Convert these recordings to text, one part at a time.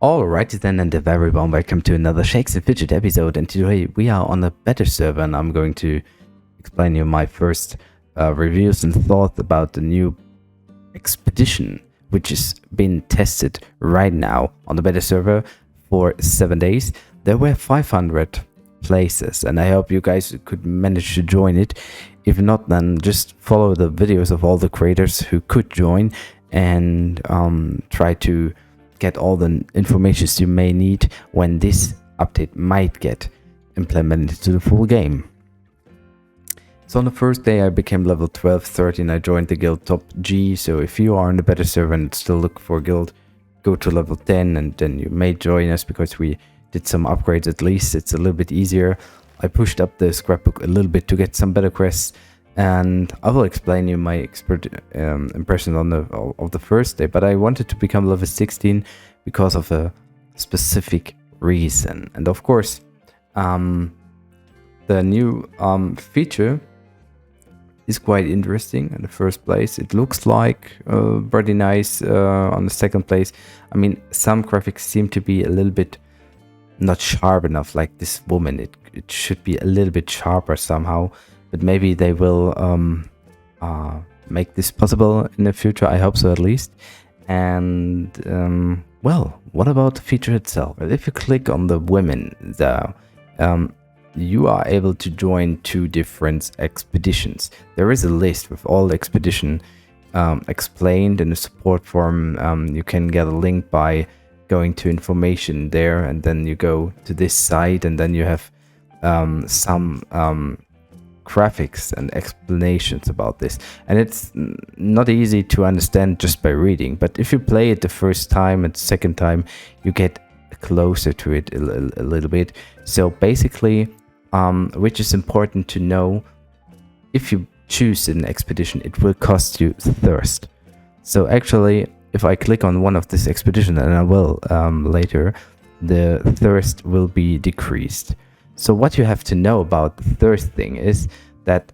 Alrighty then, and a very warm welcome to another Shakes and Fidget episode, and today we are on a beta server and I'm going to explain you my first reviews and thoughts about the new expedition, which is being tested right now on the beta server for 7 days. There were 500 places and I hope you guys could manage to join it. If not, then just follow the videos of all the creators who could join and try to get all the information you may need when this update might get implemented into the full game. So on the first day I became level 12, 13, I joined the guild top G, so if you are in the beta server and still look for a guild, go to level 10 and then you may join us because we did some upgrades. At least it's a little bit easier. I pushed up the scrapbook a little bit to get some better quests, and I will explain you my impression on the first day. But I wanted to become level 16 because of a specific reason, and of course the new feature is quite interesting. In the first place, it looks like pretty nice. On the second place, I mean, some graphics seem to be a little bit not sharp enough, like this woman. It should be a little bit sharper somehow, but maybe they will make this possible in the future. I hope so, at least. And well, what about the feature itself? If you click on the women there, you are able to join 2 different expeditions. There is a list with all the expedition explained in the support form. You can get a link by going to information there, and then you go to this site, and then you have some graphics and explanations about this, and it's not easy to understand just by reading, but if you play it the first time and second time, you get closer to it a little bit. So basically, which is important to know, if you choose an expedition, it will cost you thirst. So actually, if I click on one of this expedition, and I will later, the thirst will be decreased. So what you have to know about the thirst thing is that,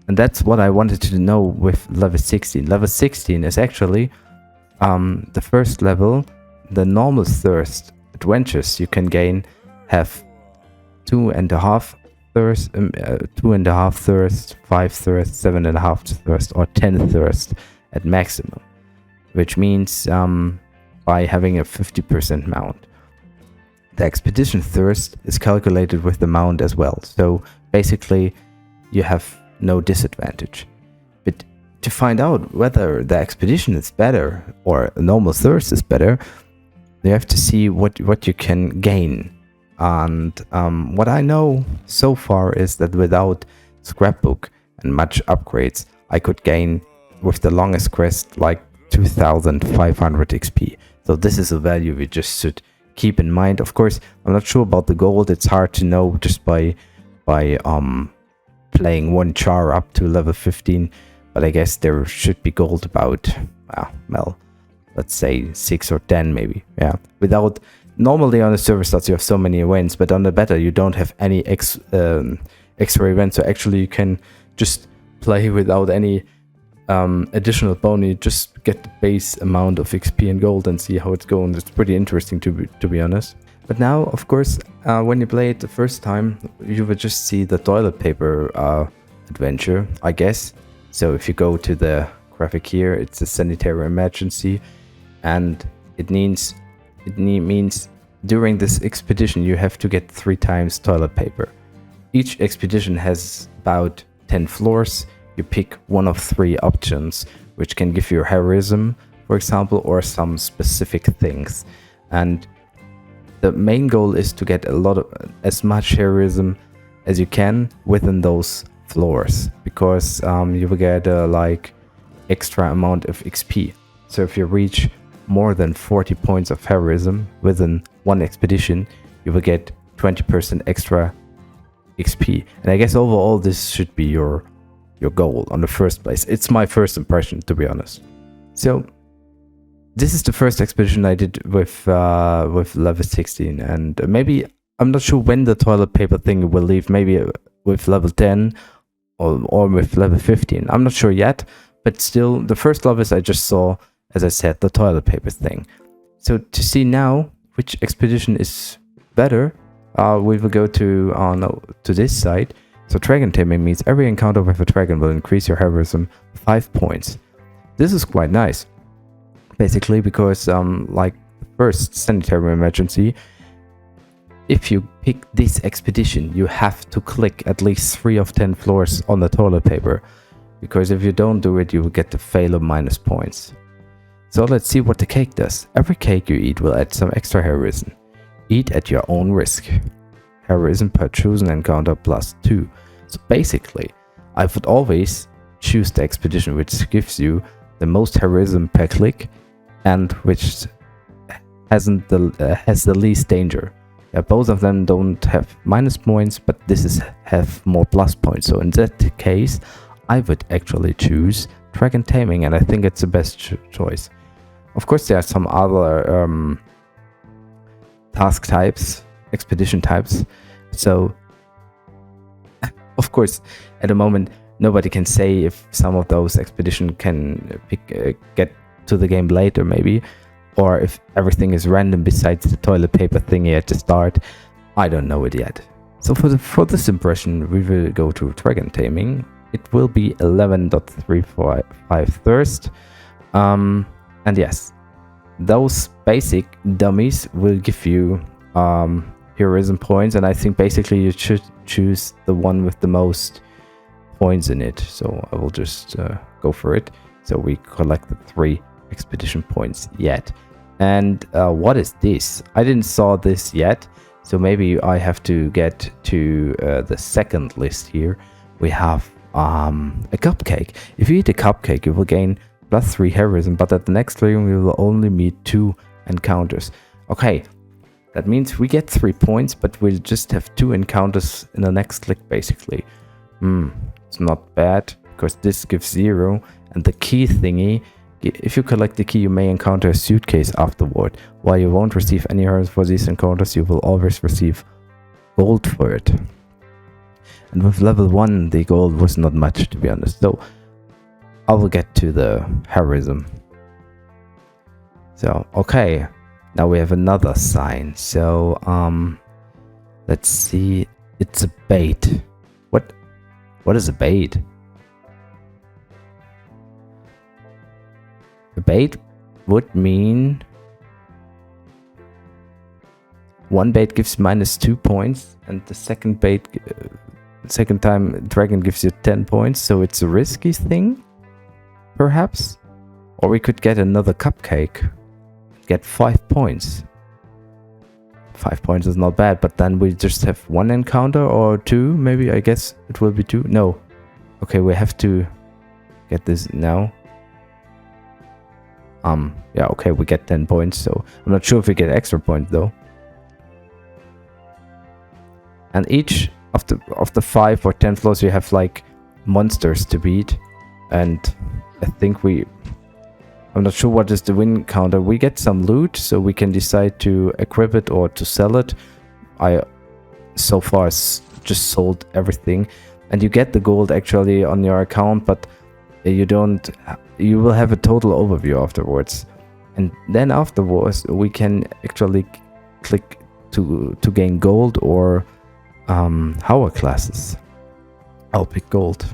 and that's what I wanted to know with level 16. Level 16 is actually the first level. The normal thirst adventures you can gain have 2.5 thirst, 2.5 thirst, 5 thirst, 7.5 thirst, or 10 thirst at maximum, which means by having a 50% mount. The expedition thirst is calculated with the mount as well, so basically you have no disadvantage. But to find out whether the expedition is better or a normal thirst is better, you have to see what you can gain. And what I know so far is that without scrapbook and much upgrades, I could gain with the longest quest like 2500 XP. So this is a value we just should keep in mind. Of course, I'm not sure about the gold. It's hard to know just by playing one char up to level 15, but I guess there should be gold about well, let's say 6 or 10 maybe. Yeah, without normally on the server stats you have so many events, but on the beta you don't have any extra events, so actually you can just play without any additional bonus, just get the base amount of XP and gold and see how it's going. It's pretty interesting to be honest. But now, of course, when you play it the first time, you will just see the toilet paper adventure, I guess. So if you go to the graphic here, it's a sanitary emergency, and it means during this expedition you have to get 3 times toilet paper. Each expedition has about 10 floors. You pick one of 3 options, which can give you heroism, for example, or some specific things. And the main goal is to get as much heroism as you can within those floors, because you will get like extra amount of XP. So if you reach more than 40 points of heroism within one expedition, you will get 20% extra XP. And I guess overall this should be your goal on the first place. It's my first impression, to be honest. So this is the first expedition I did with level 16, and maybe I'm not sure when the toilet paper thing will leave. Maybe with level 10 or with level 15. I'm not sure yet, but still, the first levels I just saw, as I said, the toilet paper thing. So to see now which expedition is better, we will go to this side. So dragon taming means every encounter with a dragon will increase your heroism 5 points. This is quite nice, basically, because like the first sanitary emergency, if you pick this expedition, you have to click at least 3 of 10 floors on the toilet paper, because if you don't do it, you will get the fail of minus points. So let's see what the cake does. Every cake you eat will add some extra heroism. Eat at your own risk. Heroism per chosen encounter +2. So basically, I would always choose the expedition which gives you the most heroism per click and which has the least danger. Yeah, both of them don't have minus points, but this have more plus points. So in that case, I would actually choose dragon taming, and I think it's the best choice. Of course, there are some other task types, expedition types. So, of course, at the moment, nobody can say if some of those expeditions can get to the game later, maybe, or if everything is random besides the toilet paper thingy at the start. I don't know it yet. So for this impression, we will go to dragon taming. It will be 11.345 thirst. And yes, those basic dummies will give you heroism points, and I think basically you should choose the one with the most points in it. So I will just go for it. So we collected 3 expedition points yet. And what is this? I didn't saw this yet, so maybe I have to get to the second list here. We have a cupcake. If you eat a cupcake, you will gain +3 heroism, but at the next room we will only meet 2 encounters. Okay, that means we get 3 points, but we'll just have 2 encounters in the next click, basically. It's not bad, because this gives 0, and the key thingy, if you collect the key, you may encounter a suitcase afterward. While you won't receive any heroes for these encounters, you will always receive gold for it. And with level 1, the gold was not much, to be honest. So I will get to the heroism. So, okay. Now we have another sign. So, let's see. It's a bait. What is a bait? A bait would mean one bait gives -2 points, and the second bait, second time dragon gives you 10 points. So it's a risky thing, perhaps. Or we could get another cupcake, get 5 points. 5 points is not bad, but then we just have 1 encounter or 2, maybe. I guess it will be 2. No. Okay, we have to get this now. Yeah, okay, we get 10 points, so I'm not sure if we get extra points though. And each of the 5 or 10 floors you have like monsters to beat, and I think I'm not sure what is the win counter. We get some loot, so we can decide to equip it or to sell it. I so far just sold everything, and you get the gold actually on your account, but you will have a total overview afterwards. And then afterwards we can actually click to gain gold or hourglasses. I'll pick gold.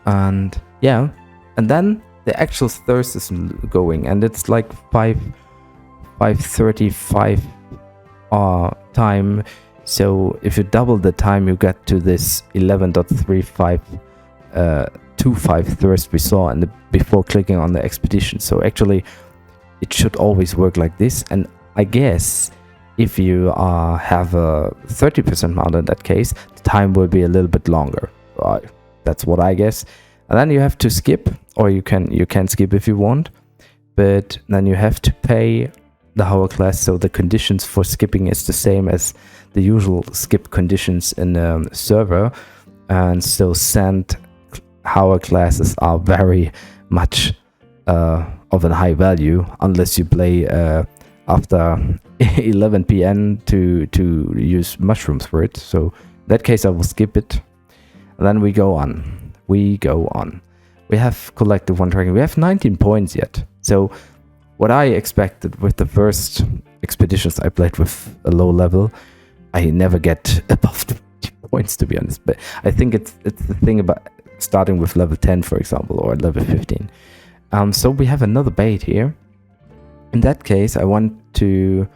And yeah, and then the actual thirst is going, and it's like 5:35 time. So if you double the time, you get to this 11.3525 thirst we saw before clicking on the expedition. So actually it should always work like this. And I guess if you have a 30% mount, in that case the time will be a little bit longer. That's what I guess. And then you have to skip, or you can skip if you want, but then you have to pay the hourglass. So the conditions for skipping is the same as the usual skip conditions in a server, and so sand hourglasses are very much of a high value, unless you play after 11 p.m. to use mushrooms for it. So in that case I will skip it, and then we go on. We have collected 1 dragon. We have 19 points yet. So what I expected with the first expeditions I played with a low level, I never get above 20 points, to be honest. But I think it's the thing about starting with level 10, for example, or level 15. So we have another bait here. In that case, I want to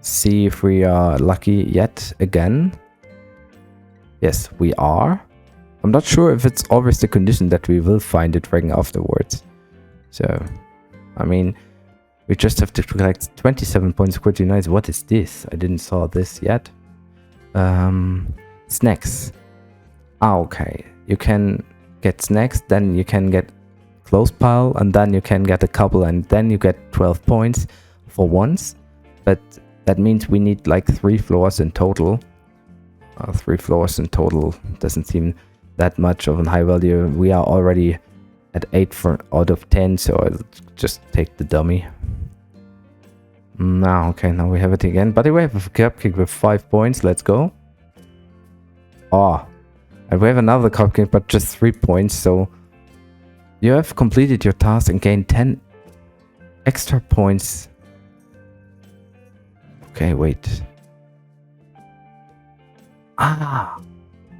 see if we are lucky yet again. Yes, we are. I'm not sure if it's always the condition that we will find a dragon afterwards. So, I mean, we just have to collect 27 points. Pretty nice. What is this? I didn't saw this yet. Snacks. Okay. You can get snacks, then you can get close pile, and then you can get a couple, and then you get 12 points for once. But that means we need like 3 floors in total. 3 floors in total doesn't seem that much of a high value. We are already at 8 out of 10, so I'll just take the dummy. Now, okay, now we have it again. By the way, we have a cupcake with 5 points. Let's go. Oh, and we have another cupcake, but just 3 points. So you have completed your task and gained 10 extra points. Okay, wait. Ah,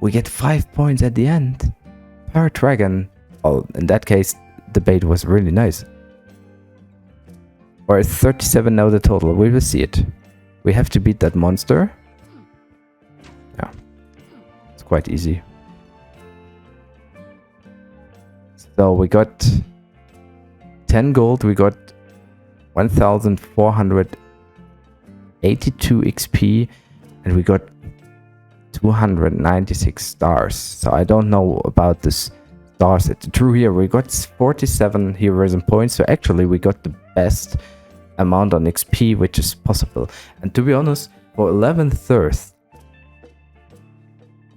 we get 5 points at the end per dragon. Oh, in that case, the bait was really nice. Or it's 37 now the total. We will see it. We have to beat that monster. Yeah, it's quite easy. So we got 10 gold. We got 1,482 XP, and we got 296 stars. So I don't know about this stars. It's true here. We got 47 heroism points. So actually we got the best amount on XP which is possible. And to be honest, for 11th thirst,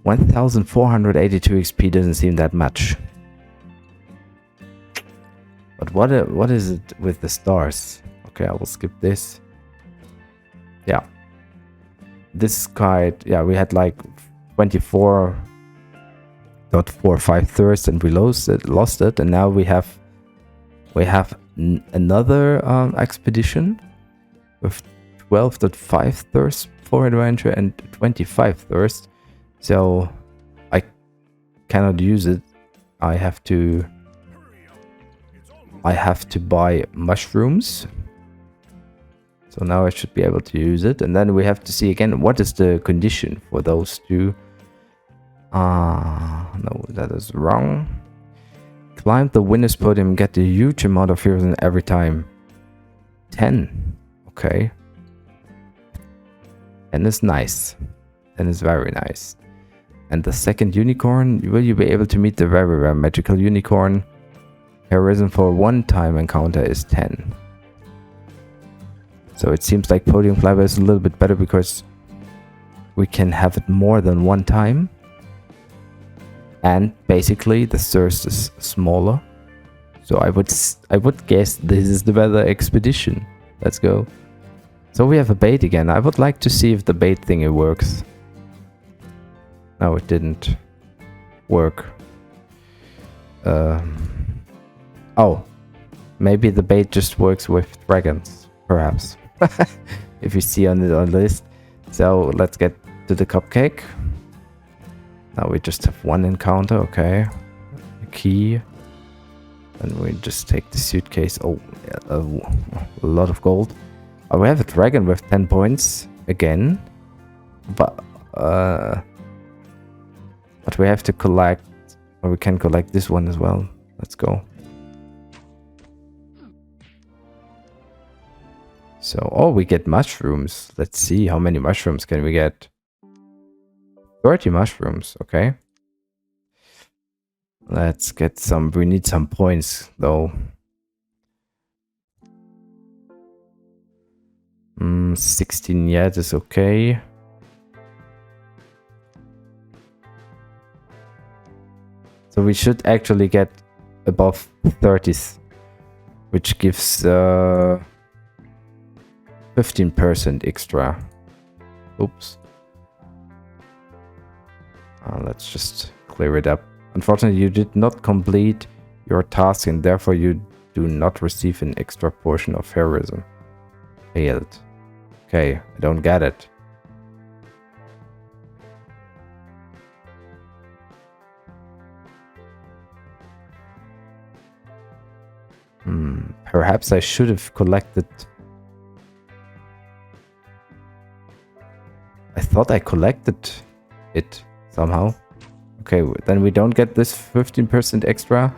1,482 XP doesn't seem that much. But what is it with the stars? Okay, I will skip this. Yeah. This guide, yeah, we had like 24.45 thirst and we lost it, and now we have another expedition with 12.5 thirst for adventure and 25 thirst. So I cannot use it. I have to buy mushrooms. So now I should be able to use it. And then we have to see again, what is the condition for those two? No, that is wrong. Climb the winner's podium, get a huge amount of heroes every time. 10. Okay. 10 is nice. 10 is very nice. And the second unicorn, will you be able to meet the very rare magical unicorn? Heroism for one time encounter is 10. So it seems like podium climber is a little bit better because we can have it more than one time. And basically the thirst is smaller. So I would guess this is the better expedition. Let's go. So we have a bait again. I would like to see if the bait thingy works. No, it didn't work. Oh, maybe the bait just works with dragons, perhaps. If you see on the list. So let's get to the cupcake. Now we just have one encounter, okay. A key. And we just take the suitcase. Oh, a lot of gold. Oh, we have a dragon with 10 points again. But we have to collect, or we can collect this one as well. Let's go. So, oh, we get mushrooms. Let's see, how many mushrooms can we get? 30 mushrooms, okay. Let's get some, we need some points though. 16, yeah, that's okay. So we should actually get above 30s, which gives 15% extra. Oops. Let's just clear it up. Unfortunately, you did not complete your task and therefore you do not receive an extra portion of heroism. Failed. Okay, I don't get it. Perhaps I should have collected... I thought I collected it somehow. Okay, then we don't get this 15% extra.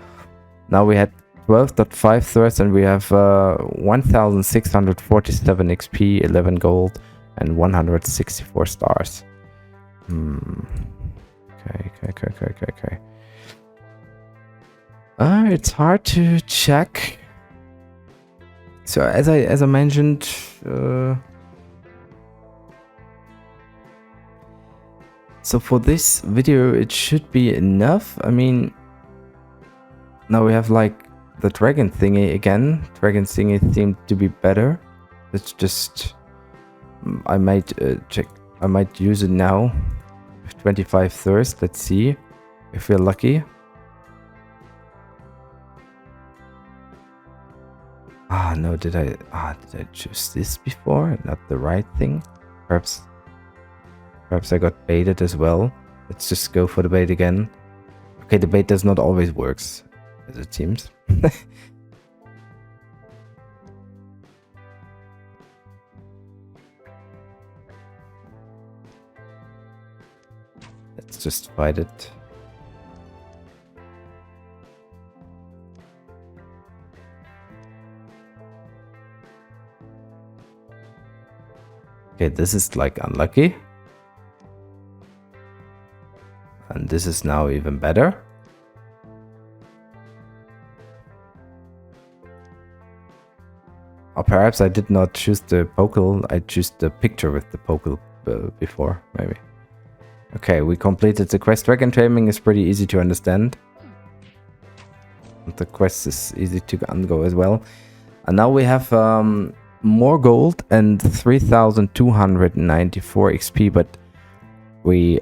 Now we had 12.5 thirst and we have 1,647 XP, 11 gold, and 164 stars. Okay. It's hard to check. So as I mentioned, so for this video it should be enough. I mean, now we have like the dragon thingy again. Dragon thingy seemed to be better. Let's just, I might check. I might use it now. 25 thirst. Let's see if we're lucky. Ah, no, did I choose this before? Not the right thing? Perhaps I got baited as well. Let's just go for the bait again. Okay, the bait does not always works, as it seems. Let's just fight it. Okay, this is like unlucky. And this is now even better. Or perhaps I did not choose the Pokel, I chose the picture with the Pokel before, maybe. Okay, we completed the quest. Dragon taming is pretty easy to understand. And the quest is easy to undergo as well. And now we have more gold and 3,294 XP, but we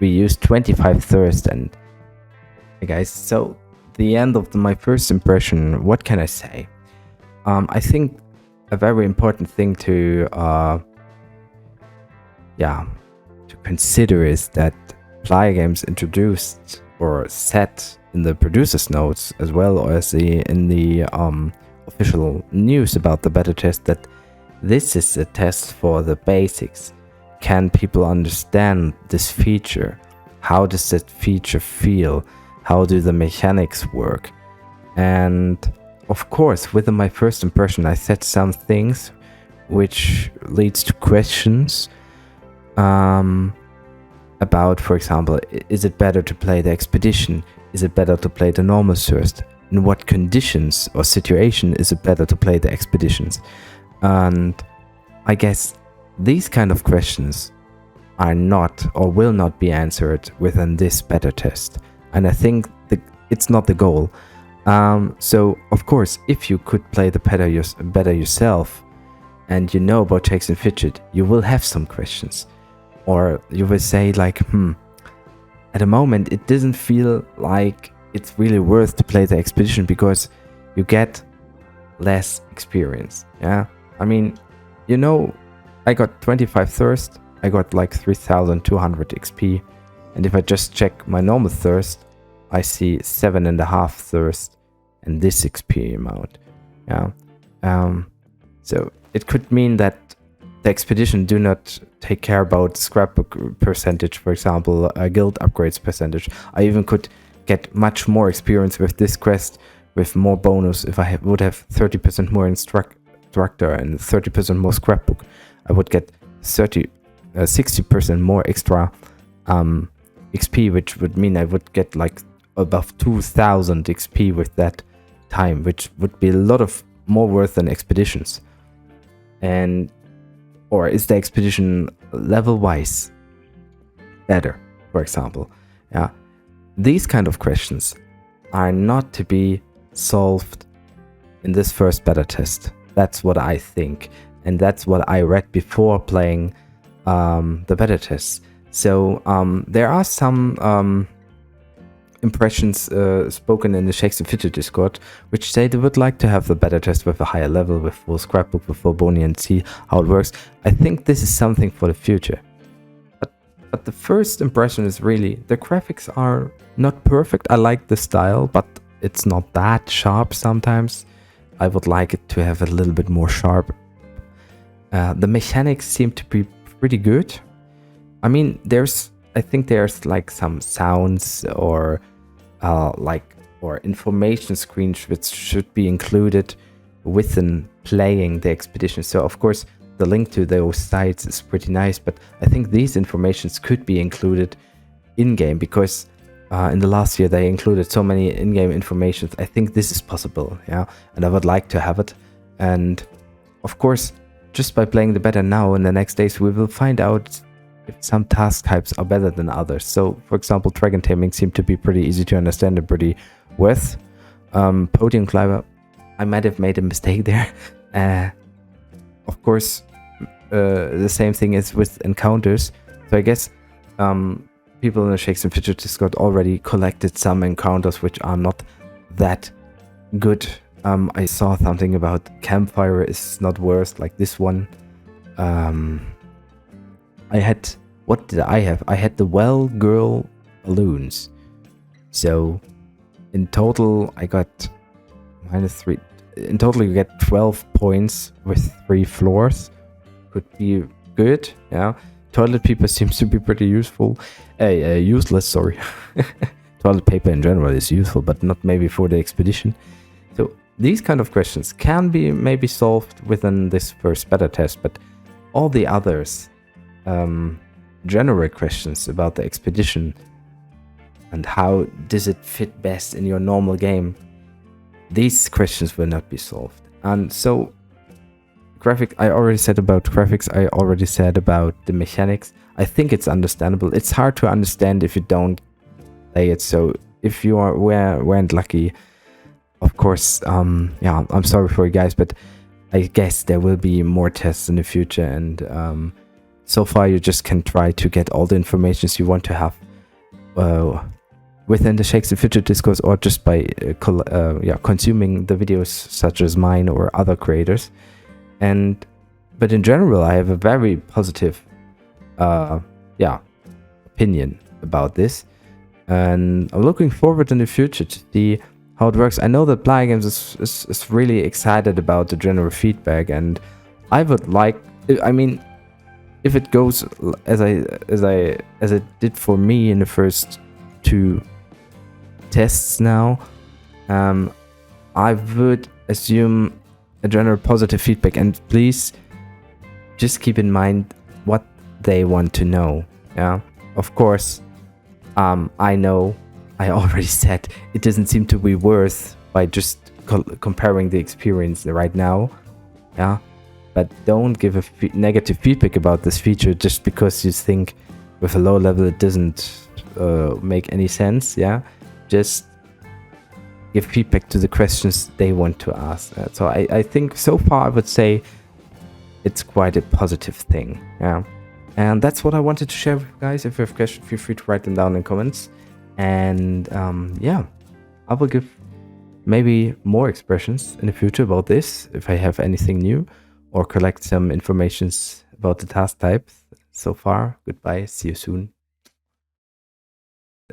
used 25 thirst. And hey guys, so the end of my first impression, what can I say? I think a very important thing to consider is that Player Games introduced or set in the producers notes as well as in the official news about the beta test that this is a test for the basics. Can people understand this feature? How does that feature feel? How do the mechanics work? And of course, within my first impression, I said some things which leads to questions about, for example, is it better to play the expedition? Is it better to play the normal thirst? In what conditions or situation is it better to play the expeditions? And I guess these kind of questions are not or will not be answered within this beta test. And I think it's not the goal. So, of course, if you could play the better yourself and you know about Shakes and Fidget, you will have some questions. Or you will say like, at the moment it doesn't feel like it's really worth to play the expedition because you get less experience. Yeah, I mean, you know, I got 25 thirst, I got like 3,200 XP, and if I just check my normal thirst, I see 7.5 thirst and this XP amount. Yeah, so it could mean that the expedition do not take care about scrapbook percentage, for example, guild upgrades percentage. I even could get much more experience with this quest with more bonus. If I would have 30% more instructor and 30% more scrapbook, I would get 60% more extra XP, which would mean I would get like above 2,000 XP with that time, which would be a lot of more worth than expeditions. And or is the expedition level wise better, for example? Yeah, these kind of questions are not to be solved in this first beta test. That's what I think, and that's what I read before playing the beta test. So there are some impressions spoken in the Shakes and Fidget Discord, which say they would like to have the beta test with a higher level, with full scrapbook, with full Boni, and see how it works. I think this is something for the future. But the first impression is really, the graphics are not perfect. I like the style, but it's not that sharp sometimes. I would like it to have a little bit more sharp. The mechanics seem to be pretty good. I mean, I think there's like some sounds or information screens which should be included within playing the expedition. So of course the link to those sites is pretty nice, but I think these informations could be included in-game, because in the last year they included so many in-game informations. I think this is possible, yeah, and I would like to have it. And of course, just by playing the beta now, in the next days we will find out if some task types are better than others. So for example, dragon taming seemed to be pretty easy to understand and pretty worth. Podium climber, I might have made a mistake there. Of course, the same thing is with encounters. So I guess people in the Shakes and Fidget Discord already collected some encounters which are not that good. I saw something about campfire is not worse, like this one. What did I have? I had the well girl balloons. So in total I got -3. In total you get 12 points with 3 floors. Could be good, yeah. Toilet paper seems to be pretty useful. Useless, sorry. Toilet paper in general is useful, but not maybe for the expedition. So these kind of questions can be maybe solved within this first beta test, but all the others, general questions about the expedition and how does it fit best in your normal game, these questions will not be solved. And so I already said about graphics, I already said about the mechanics. I think it's understandable. It's hard to understand if you don't play it. So if you weren't lucky, of course, yeah, I'm sorry for you guys, but I guess there will be more tests in the future, and so far you just can try to get all the informations you want to have within the Shakes and Fidget Discourse, or just by consuming the videos such as mine or other creators. But in general, I have a very positive opinion about this, and I'm looking forward in the future to see how it works. I know that Playa Games is really excited about the general feedback, and I would like, I mean, if it goes as it did for me in the first 2 tests now, I would assume a general positive feedback. And please just keep in mind what they want to know. Yeah, of course, I know I already said it doesn't seem to be worth by just comparing the experience right now. Yeah, but don't give a negative feedback about this feature just because you think with a low level it doesn't make any sense. Yeah, just give feedback to the questions they want to ask. So I think so far I would say it's quite a positive thing. Yeah, and that's what I wanted to share with you guys. If you have questions, feel free to write them down in comments. And yeah, I will give maybe more expressions in the future about this if I have anything new, or collect some informations about the task types. So far, goodbye, see you soon.